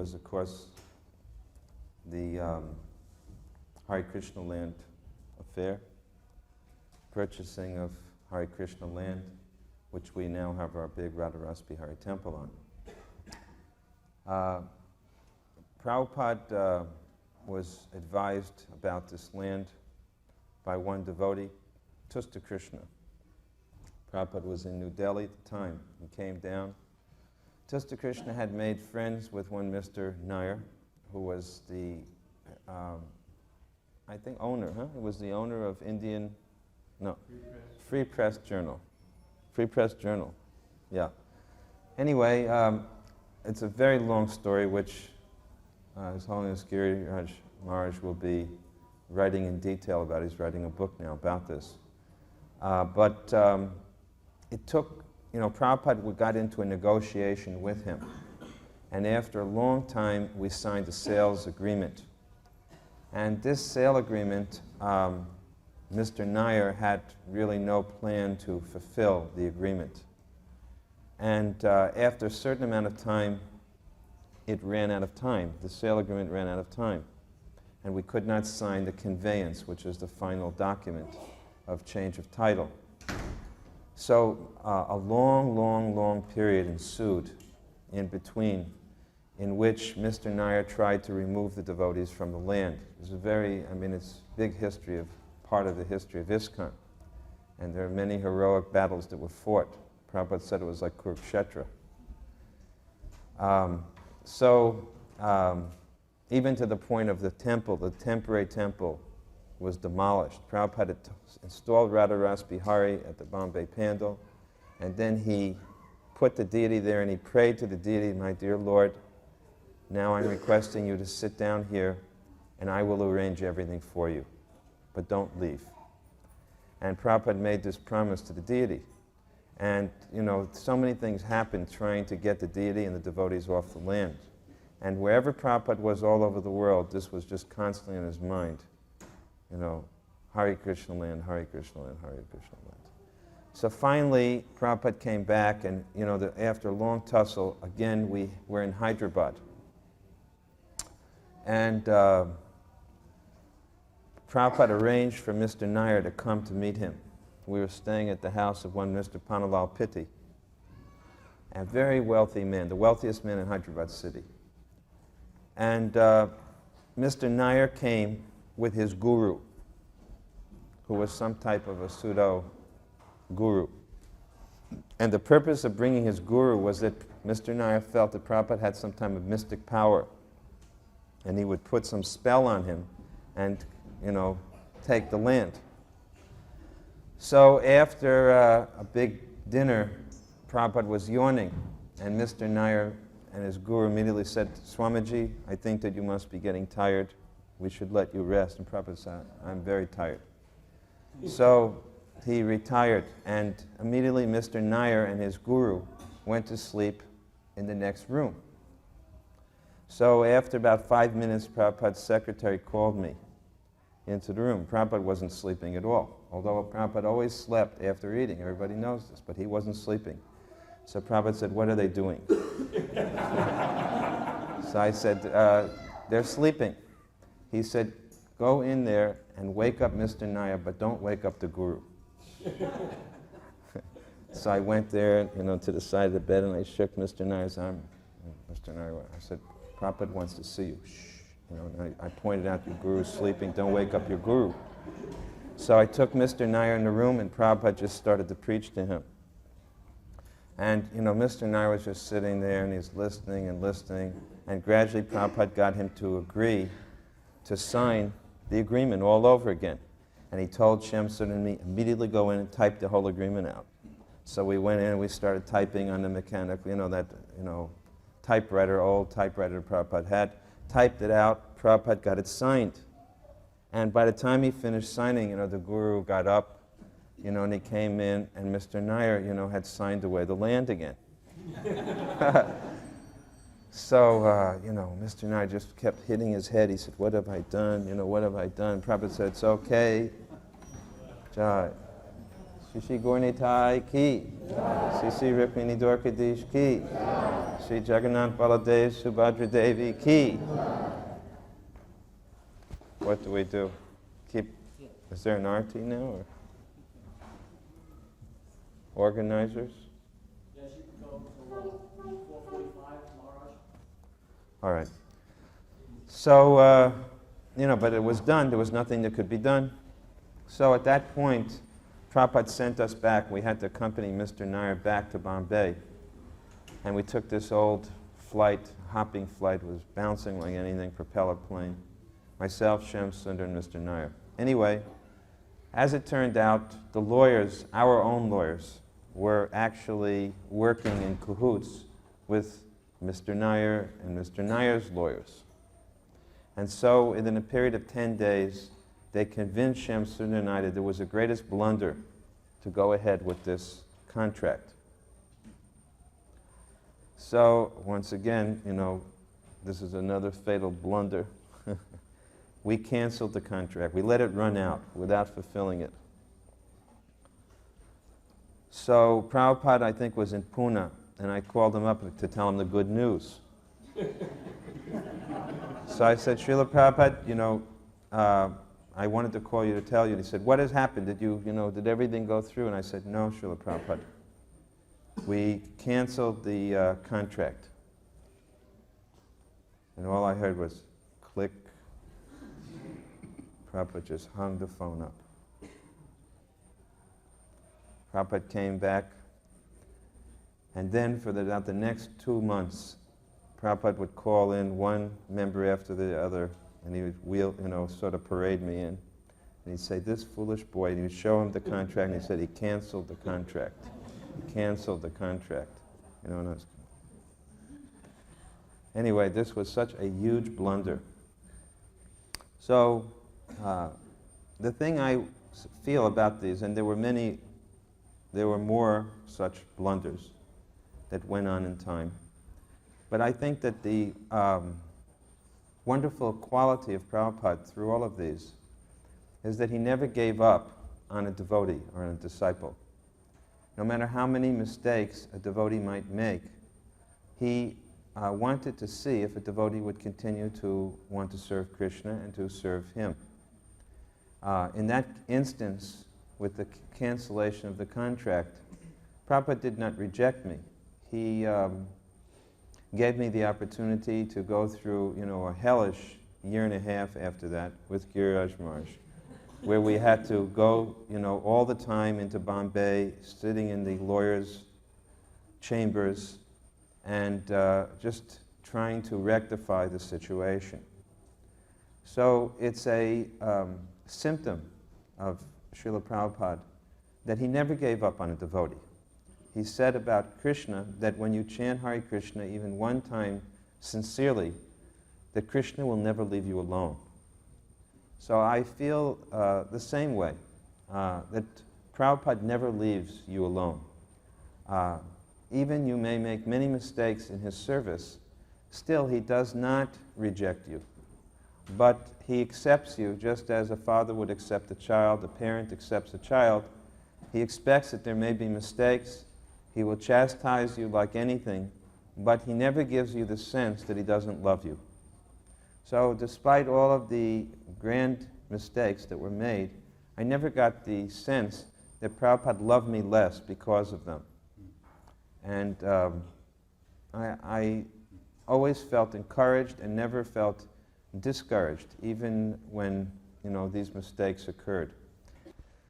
was, of course, the Hare Krishna land affair, purchasing of Hare Krishna land, which we now have our big Radharas Bihari temple on. Prabhupada was advised about this land by one devotee, Tusta Krishna. Prabhupada was in New Delhi at the time. He came down. Tusta Krishna had made friends with one Mr. Nair, who was the, I think, owner, huh? He was the owner of Free Press Journal. Free Press Journal, yeah. Anyway, it's a very long story, which His Holiness Giriraj Maharaj will be writing in detail about. He's writing a book now about this. But it took, Prabhupada got into a negotiation with him. And after a long time, we signed a sales agreement. And this sale agreement, Mr. Nair had really no plan to fulfill the agreement. And after a certain amount of time, it ran out of time. The sale agreement ran out of time. And we could not sign the conveyance, which is the final document of change of title. So a long, long, long period ensued in between, in which Mr. Nair tried to remove the devotees from the land. It's a very, it's big history part of the history of ISKCON. And there are many heroic battles that were fought. Prabhupada said it was like Kurukshetra. Even to the point of the temple, the temporary temple was demolished. Prabhupada had installed Radharas Bihari at the Bombay Pandal, and then he put the deity there and he prayed to the deity, "My dear Lord, now I'm requesting you to sit down here and I will arrange everything for you, but don't leave." And Prabhupada made this promise to the deity. And, so many things happened trying to get the deity and the devotees off the land. And wherever Prabhupada was all over the world, this was just constantly in his mind. Hare Krishna land, Hare Krishna land, Hare Krishna land. So finally, Prabhupada came back, and after a long tussle, again we were in Hyderabad. And Prabhupada arranged for Mr. Nair to come to meet him. We were staying at the house of one Mr. Panalal Pitti, a very wealthy man, the wealthiest man in Hyderabad city. And Mr. Nair came with his guru, who was some type of a pseudo-guru. And the purpose of bringing his guru was that Mr. Nair felt that Prabhupada had some type of mystic power, and he would put some spell on him and, take the land. So after a big dinner, Prabhupada was yawning, and Mr. Nair and his guru immediately said, "Swamiji, I think that you must be getting tired. We should let you rest." And Prabhupada said, "I'm very tired." So he retired, and immediately Mr. Nair and his guru went to sleep in the next room. So after about 5 minutes, Prabhupada's secretary called me into the room. Prabhupada wasn't sleeping at all, although Prabhupada always slept after eating. Everybody knows this, but he wasn't sleeping. So Prabhupada said, "What are they doing?" So I said, "They're sleeping." He said, "Go in there and wake up Mr. Nair, but don't wake up the guru." So I went there, to the side of the bed, and I shook Mr. Nair's arm. Mr. Nair, I said, "Prabhupada wants to see you." Shh. And I pointed out, "Your guru's sleeping, don't wake up your guru." So I took Mr. Nair in the room, and Prabhupada just started to preach to him. And, Mr. Nair was just sitting there, and he's listening and listening, and gradually Prabhupada got him to agree to sign the agreement all over again. And he told Shamsud and me, "Immediately go in and type the whole agreement out." So we went in and we started typing on the mechanical, typewriter, old typewriter Prabhupada had, typed it out. Prabhupada got it signed. And by the time he finished signing, the guru got up, and he came in, and Mr. Nair, had signed away the land again. So, Mr. Nair just kept hitting his head. He said, "What have I done? What have I done?" Prabhupada said, "It's okay. Jai. Shishi Gornitai ki. Sisi Rukmini Dwarkadish ki. Shri Jagannath Baladev Subhadra Devi ki. What do we do? Is there an arti now? Or organizers? Yes, you can go until 4:45 tomorrow. All right. So, but it was done. There was nothing that could be done. So at that point, Prabhupada sent us back. We had to accompany Mr. Nair back to Bombay. And we took this old flight, hopping flight, was bouncing like anything, propeller plane. Myself, Shem Sundar, and Mr. Nair. Anyway, as it turned out, the lawyers, our own lawyers, were actually working in cahoots with Mr. Nair and Mr. Nair's lawyers. And so, within a period of 10 days, they convinced Shem Sundar and I that it was the greatest blunder to go ahead with this contract. So, once again, this is another fatal blunder. We canceled the contract. We let it run out without fulfilling it. So, Prabhupada, I think, was in Pune, and I called him up to tell him the good news. So I said, Srila Prabhupada, I wanted to call you to tell you. And he said, what has happened? Did everything go through? And I said, no, Srila Prabhupada. We canceled the contract. And all I heard was click. Prabhupada just hung the phone up. Prabhupada came back. And then for about the next 2 months, Prabhupada would call in one member after the other, and he would sort of parade me in. And he'd say, this foolish boy, and he would show him the contract, and he said he canceled the contract. He canceled the contract. Anyway, this was such a huge blunder. So, the thing I feel about these, and there were more such blunders that went on in time. But I think that the wonderful quality of Prabhupada through all of these is that he never gave up on a devotee or on a disciple. No matter how many mistakes a devotee might make, he wanted to see if a devotee would continue to want to serve Krishna and to serve him. In that instance, with the cancellation of the contract, Prabhupada did not reject me. He gave me the opportunity to go through, a hellish year and a half after that with Giriraj Maharaj, where we had to go, all the time into Bombay, sitting in the lawyers' chambers, and just trying to rectify the situation. So it's a symptom of Srila Prabhupada that he never gave up on a devotee. He said about Krishna that when you chant Hare Krishna even one time sincerely, that Krishna will never leave you alone. So I feel the same way, that Prabhupada never leaves you alone. Even you may make many mistakes in his service, still he does not reject you. But he accepts you just as a father would accept a child, a parent accepts a child. He expects that there may be mistakes. He will chastise you like anything, but he never gives you the sense that he doesn't love you. So despite all of the grand mistakes that were made, I never got the sense that Prabhupada loved me less because of them. And I always felt encouraged and never felt discouraged, even when these mistakes occurred.